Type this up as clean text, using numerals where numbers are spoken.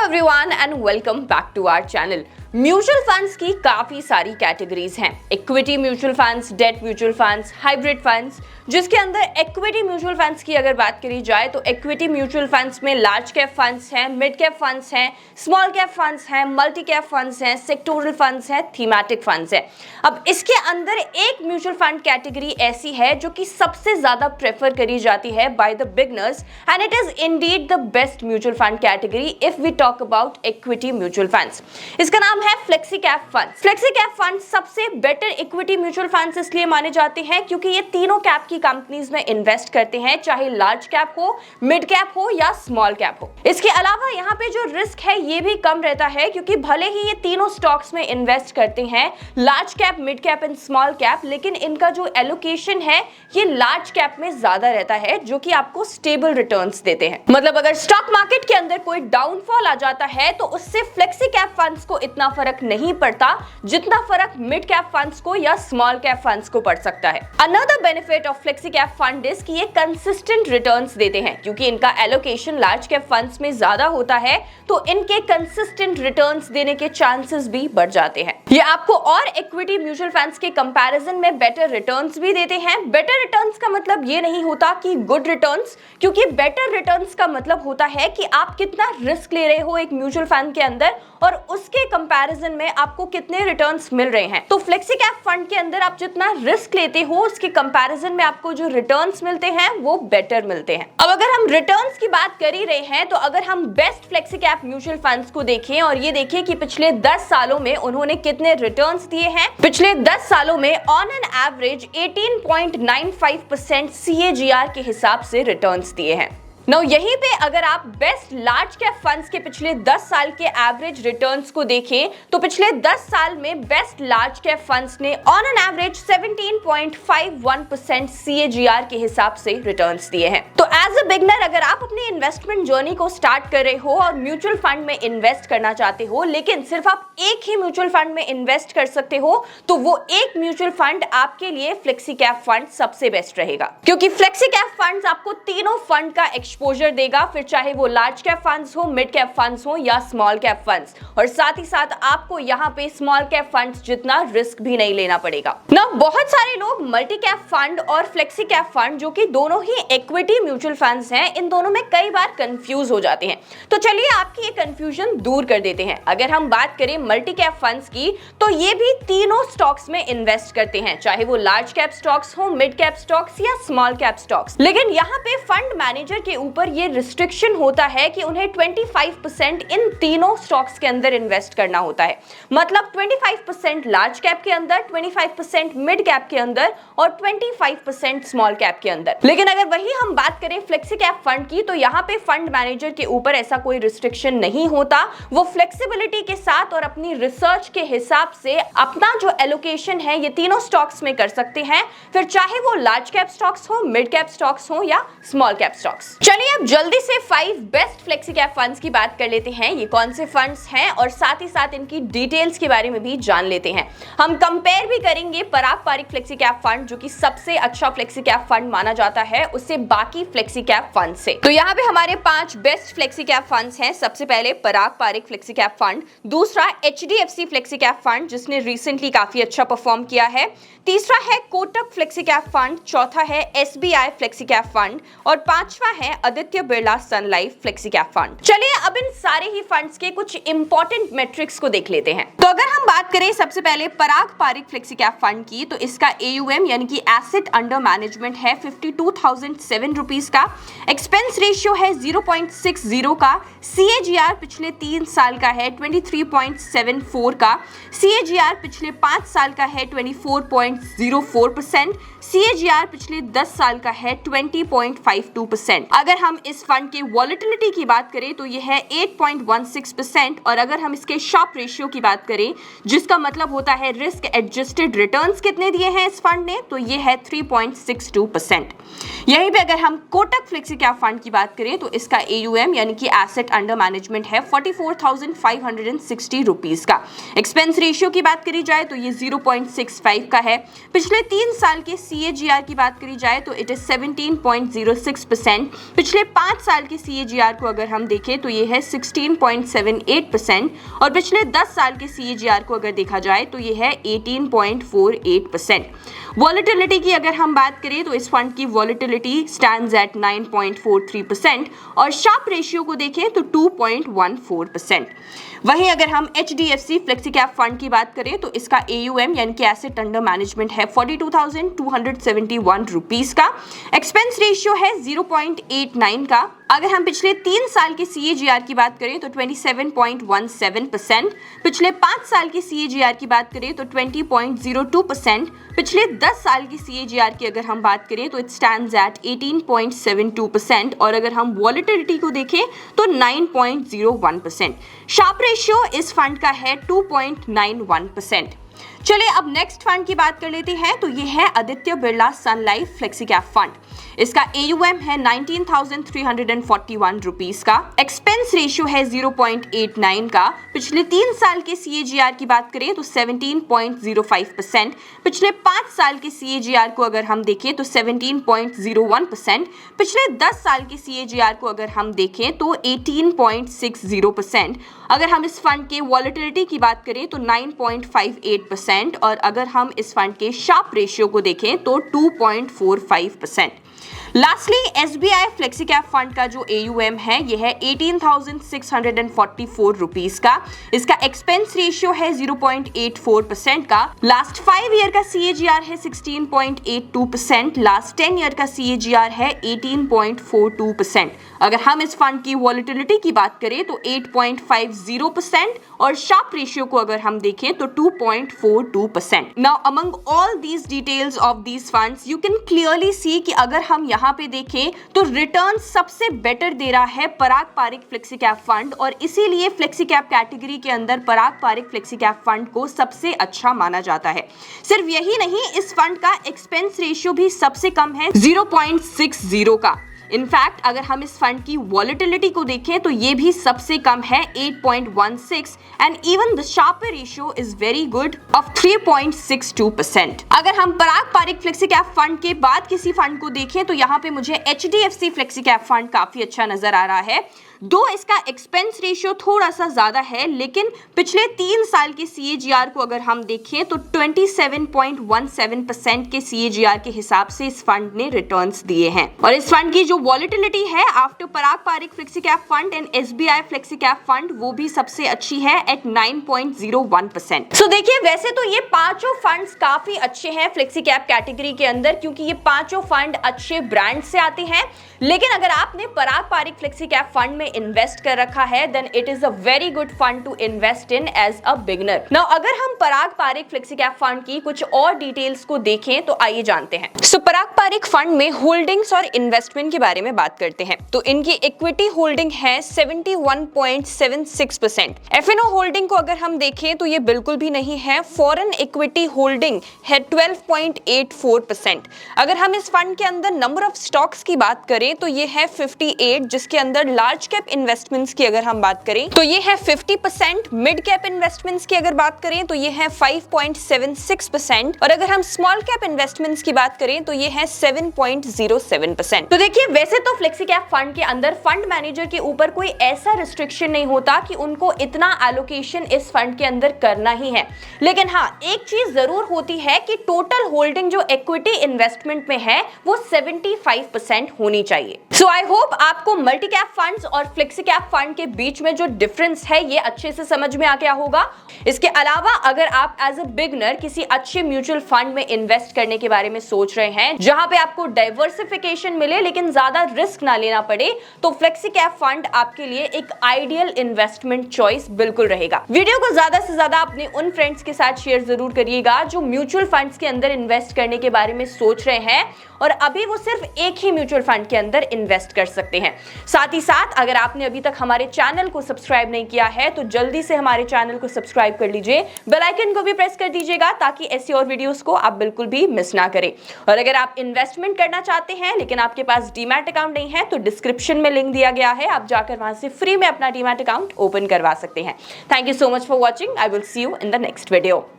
Everyone and welcome back to our channel. Mutual funds की काफी सारी कैटेगरीज हैं। Equity mutual funds, debt mutual funds, hybrid funds. जिसके अंदर इक्विटी म्यूचुअल फंड्स की अगर बात करी जाए तो इक्विटी म्यूचुअल फंड्स में लार्ज कैप फंड्स हैं, मिड कैप फंड्स हैं, स्मॉल कैप फंड्स हैं, मल्टी कैप फंड्स हैं, सेक्टोरल फंड्स हैं, थीमेटिक फंड्स हैं। अब इसके अंदर एक म्यूचुअल फंड कैटेगरी ऐसी है जो कि सबसे ज्यादा प्रेफर करी जाती है by the beginners and it is indeed the best mutual fund category if we talk about equity mutual funds. इसका नाम है flexi cap fund. Flexi cap fund सबसे बेटर इक्विटी म्यूचुअल फंड्स इसलिए माने जाते हैं क्योंकि ये तीनों कैप की कंपनीज में इन्वेस्ट करते हैं, चाहे लार्ज कैप हो, मिड कैप हो या स्मॉल कैप हो। इसके अलावा यहाँ पे जो रिस्क है ये भी कम रहता है क्योंकि भले ही ये तीनों स्टॉक्स में इन्वेस्ट करते हैं, large cap, mid cap and small cap, लेकिन इनका जो एलोकेशन है ये लार्ज कैप में ज्यादा रहता है जो कि आपको स्टेबल रिटर्न्स देते हैं। मतलब अगर स्टॉक मार्केट के अंदर कोई डाउनफॉल आ जाता है तो उससे फ्लेक्सी कैप फंड्स को इतना फर्क नहीं पड़ता जितना फर्क मिड कैप फंड्स को या स्मॉल कैप फंड्स को पड़ सकता है। Another benefit of flexi cap fund is कि ये कंसिस्टेंट रिटर्न्स देते हैं क्योंकि इनका एलोकेशन लार्ज कैप फंड्स में ज्यादा होता है तो इनके कंसिस्टेंट रिटर्न्स देने के चांसेस भी बढ़ जाते हैं। ये आपको और इक्विटी म्यूचुअल फंड्स के कंपैरिजन में बेटर रिटर्न्स भी देते हैं। बेटर रिटर्न्स का मतलब ये नहीं होता कि गुड रिटर्न्स, क्योंकि बेटर रिटर्न्स का मतलब होता है कि आप कितना रिस्क ले रहे हो एक म्यूचुअल फंड के अंदर और उसके कंपैरिजन में आपको कितने रिटर्न्स मिल रहे हैं। तो फ्लेक्सी कैप फंड के अंदर आप जितना रिस्क लेते हो उसके कंपैरिजन में आपको जो रिटर्न्स मिलते हैं वो बेटर मिलते हैं। अब अगर हम रिटर्न्स की बात कर ही रहे हैं तो अगर हम best flexi cap mutual funds को देखें और ये देखें कि पिछले 10 सालों में उन्होंने कितने रिटर्न्स दिए हैं। पिछले 10 सालों में ऑन एन एवरेज 18.95% CAGR के हिसाब से रिटर्न्स दिए हैं। नाउ यहीं पे अगर आप बेस्ट लार्ज कैप फंड्स के पिछले 10 साल के एवरेज रिटर्न्स को देखें तो पिछले 10 साल में बेस्ट लार्ज कैप फंड्स ने ऑन एन एवरेज 17.51% CAGR के हिसाब से रिटर्न्स दिए हैं। तो एज अ बिगनर अगर आप अपनी इन्वेस्टमेंट जर्नी को स्टार्ट कर रहे हो और म्यूचुअल फंड में इन्वेस्ट करना चाहते हो लेकिन सिर्फ आप एक ही म्यूचुअल फंड में इन्वेस्ट कर सकते हो तो वो एक म्यूचुअल फंड आपके लिए फ्लेक्सी कैप फंड सबसे बेस्ट रहेगा क्योंकि फ्लेक्सी कैप फंड्स आपको तीनों फंड का एक्सपोजर देगा, फिर चाहे वो लार्ज कैप फंड्स हो, मिड कैप फंड्स हो या स्मॉल कैप फंड्स, और साथ ही साथ आपको यहाँ पे स्मॉल कैप फंड्स जितना रिस्क भी नहीं लेना पड़ेगा ना। बहुत सारे लोग मल्टी कैप फंड और फ्लेक्सी कैप फंड जो कि दोनों ही इक्विटी म्यूचुअल फंड्स हैं, इन दोनों में कई बार कंफ्यूज हो जाते हैं। तो चलिए आपकी ये कंफ्यूजन दूर कर देते हैं। अगर हम बात करें मल्टी कैप फंड्स की तो ये भी तीनों स्टॉक्स में इन्वेस्ट करते हैं, चाहे वो लार्ज कैप स्टॉक्स हो, मिड कैप स्टॉक्स या स्मॉल कैप स्टॉक्स। लेकिन यहाँ पे फंड मैनेजर के ऊपर ये रिस्ट्रिक्शन होता है कि उन्हें 25% इन तीनों स्टॉक्स के अंदर इन्वेस्ट करना होता है। मतलब 25% लार्ज कैप के अंदर, 25% मिड कैप के अंदर और 25% स्मॉल कैप के अंदर। लेकिन अगर वही हम बात करें फ्लेक्सी कैप फंड की तो यहाँ पे फंड मैनेजर के ऊपर ऐसा कोई रिस्ट्रिक्शन नहीं होता। वो फ्लेक्सिबिलिटी के साथ और अपनी रिसर्च के हिसाब से अपना जो एलोकेशन है ये तीनों स्टॉक्स में कर सकते हैं, फिर चाहे वो लार्ज कैप स्टॉक्स हो, मिड कैप स्टॉक्स हो या स्मॉल कैप स्टॉक्स। चलिए अब जल्दी से 5 बेस्ट फ्लेक्सी कैप फंड्स की बात कर लेते हैं। ये कौन से फंड्स हैं और साथ ही साथ इनकी डिटेल्स के बारे में भी जान लेते हैं। हम कंपेयर भी करेंगे पराग पारिक फ्लेक्सी कैप फंड जो कि सबसे अच्छा फ्लेक्सी कैप फंड माना जाता है उससे बाकी फ्लेक्सी कैप फंड से। तो यहाँ पे हमारे 5 बेस्ट फ्लेक्सी कैप फंड्स हैं। सबसे पहले पराग पारिक फ्लेक्सी कैप फंड, दूसरा HDFC फ्लेक्सी कैप फंड जिसने रिसेंटली काफी अच्छा परफॉर्म किया है, तीसरा है कोटक फ्लेक्सी कैप फंड, चौथा है SBI फ्लेक्सी कैप फंड और पांचवा है आदित्य बिरला सन लाइफ फ्लेक्सी कैप फंड। चलिए अब इन सारे ही फंड्स के कुछ इंपॉर्टेंट मेट्रिक्स को देख लेते हैं। तो अगर हम बात करें सबसे पहले पराग पारिक फ्लेक्सी कैप फंड की तो इसका AUM यानी कि एसेट अंडर मैनेजमेंट है 52,007 रुपीज का, एक्सपेंस रेशियो है 0.60 का, CAGR पिछले 3 साल का है 23.74 का, CAGR पिछले 5 साल का है 24.04%, CAGR पिछले 10 साल का है 20.52%। अगर हम इस फंड के वॉलेटिलिटी की बात करें तो यह है 8.16% और अगर हम इसके शॉप रेशियो की बात करें जिसका मतलब होता है रिस्क एडजस्टेड रिटर्न्स कितने दिए हैं इस फंड ने तो ये है 3.62%। यहीं पे अगर हम कोटक फ्लेक्सी कैप फंड की बात करें तो इसका AUM यानी कि एसेट अंडर मैनेजमेंट है 44,560 रुपीज का, एक्सपेंस रेशियो की बात करी जाए तो ये 0.65 का है, पिछले 3 साल के CAGR की बात करी जाए तो इट इज 17.06%। पिछले 5 साल के CAGR को अगर हम देखें तो ये है 16.78% और पिछले 10 साल के CAGR को अगर देखा जाए तो ये है 18.48%। वॉलेटिलिटी की अगर हम बात करें तो इस फंड की वॉलेटिलिटी स्टैंड्स एट 9.43% और शार्प रेशियो को देखें तो 2.14%। वहीं अगर हम HDFC फ्लेक्सी कैप फंड की बात करें तो इसका AUM यानी कि एसेट अंडर मैनेजमेंट है 42,271 रुपीस का। एक्सपेंस रेशियो है 0.89 का। अगर हम पिछले 3 साल के CAGR की बात करें तो 27.17%, पिछले 5 साल के CAGR की बात करें तो 20.02%, पिछले 10 साल की CAGR की अगर हम बात करें तो इट स्टैंड्स एट 18.72% और अगर हम वॉलेटिलिटी को देखें तो 9.01%। शार्प रेशियो इस फंड का है 2.91%। चलिए अब नेक्स्ट फंड की बात कर लेते हैं तो ये है आदित्य बिरला सन लाइफ फ्लेक्सी कैप फंड। इसका AUM है 19,341 रुपीस का। एक्सपेंस रेशियो है 0.89 का। पिछले 3 साल के CAGR की बात करें तो 17.05%, पिछले 5 साल के CAGR को अगर हम देखें तो 17.01%, पिछले 10 साल के CAGR को अगर हम देखें तो 18.60%। अगर हम इस फंड के वॉलेटिलिटी की बात करें तो 9.58% और अगर हम इस फंड के शार्प रेशियो को देखें तो 2.45%। Lastly SBI flexi cap fund का जो AUM है ये है 18,644 रुपीस का। इसका एक्सपेंस रेशियो है 0.84% का। लास्ट 5 ईयर का CAGR है 16.82%, लास्ट 10 ईयर का CAGR है 18.42%। अगर हम इस फंड की वॉलेटिलिटी की बात करें तो 8.50% और शार्प रेशियो को अगर हम देखें तो 2.42%। Now among all these details of these funds you can clearly see कि अगर हम यहाँ पे देखें तो रिटर्न सबसे बेटर दे रहा है पराग पारिक फ्लेक्सी कैप फंड और इसीलिए फ्लेक्सी कैप कैटेगरी के अंदर पराग पारिक फ्लेक्सी कैप फंड को सबसे अच्छा माना जाता है। सिर्फ यही नहीं, इस फंड का एक्सपेंस रेशियो भी सबसे कम है 0.60 का। इनफैक्ट अगर हम इस फंड की वॉलेटिलिटी को देखें तो ये भी सबसे कम है 8.16 and even the Sharpe ratio is very good of 3.62%। अगर हम Parag Parikh flexi cap fund के बाद किसी फंड को देखें तो यहाँ पे मुझे HDFC फ्लेक्सी कैप फंड काफी अच्छा नजर आ रहा है। दो इसका एक्सपेंस रेशियो थोड़ा सा ज्यादा है लेकिन पिछले 3 साल के CAGR को अगर हम देखें तो 27.17% के CAGR के हिसाब से इस फंड ने रिटर्न्स दिए हैं। और इस फंड की जो वॉलेटिलिटी है after Parag Parikh flexi cap fund and SBI flexi cap fund वो भी सबसे अच्छी है एट 9.01%। सो देखिए वैसे तो ये पांचों फंड्स काफी अच्छे हैं फ्लेक्सी कैप कैटेगरी के अंदर क्योंकि ये पांचों फंड अच्छे ब्रांड से आते हैं, लेकिन अगर आपने Parag Parikh flexi cap fund में इन्वेस्ट कर रखा है then it is a very good fund to invest in as a beginner. Now अगर हम Parag Parikh flexi cap fund की कुछ और डिटेल्स को देखें तो आइए जानते हैं। सो पराग पारिक फंड में होल्डिंग्स और इन्वेस्टमेंट के बारे में बात करते हैं तो इनकी इक्विटी होल्डिंग है 71.76%। FNO होल्डिंग को अगर हम देखें तो ये बिल्कुल भी नहीं है। फॉरेन इक्विटी होल्डिंग है 12.84%। अगर हम इस फंड के अंदर नंबर ऑफ स्टॉक्स की बात करें तो ये है 58, जिसके अंदर लार्ज कैप इन्वेस्टमेंट्स की अगर हम बात करें तो ये है 50%, मिड कैप इन्वेस्टमेंट्स की अगर बात करें तो ये है 5.76% और अगर हम स्मॉल कैप इन्वेस्टमेंट्स की बात करें तो ये है 7.07%। तो देखिए वैसे तो फ्लेक्सी कैप फंड के अंदर फंड मैनेजर के ऊपर कोई ऐसा रिस्ट्रिक्शन नहीं होता कि उनको इतना एलोकेशन इस फंड के अंदर करना ही है, लेकिन हाँ एक चीज जरूर होती है कि टोटल होल्डिंग जो इक्विटी इन्वेस्टमेंट में है वो 75% होनी चाहिए। सो आई होप आपको मल्टी कैप फंड्स और फ्लेक्सी कैप फंड के बीच में जो डिफरेंस है ये अच्छे से समझ में आ गया होगा। इसके अलावा अगर आप एज अ बिगनर किसी अच्छे म्यूचुअल फंड में इन्वेस्ट करने के बारे में सोच रहे हैं जहां पे आपको डाइवर्सिफिकेशन मिले लेकिन ज्यादा रिस्क ना लेना पड़े, तो फ्लेक्सी कैप फंड आपके लिए एक आइडियल इन्वेस्टमेंट चॉइस बिल्कुल रहेगा। वीडियो को ज्यादा से ज्यादा अपने उन फ्रेंड्स के साथ शेयर जरूर करिएगा जो म्यूचुअल फंड्स के अंदर इन्वेस्ट करने के बारे में सोच रहे हैं और अभी वो सिर्फ एक ही म्यूचुअल फंड के अंदर इन्वेस्ट कर सकते हैं। साथ ही साथ अगर आपने अभी तक हमारे चैनल को सब्सक्राइब नहीं किया है तो जल्दी से हमारे चैनल को सब्सक्राइब कर लीजिए, बेल आइकन को भी प्रेस कर दीजिएगा ताकि ऐसी और वीडियोस को आप बिल्कुल भी मिस ना करें। और अगर आप इन्वेस्टमेंट करना चाहते हैं लेकिन आपके पास डीमैट अकाउंट नहीं है तो डिस्क्रिप्शन में लिंक दिया गया है, आप जाकर वहां से फ्री में अपना डीमैट अकाउंट ओपन करवा सकते हैं। Thank you so much for watching. I will see you in the next video.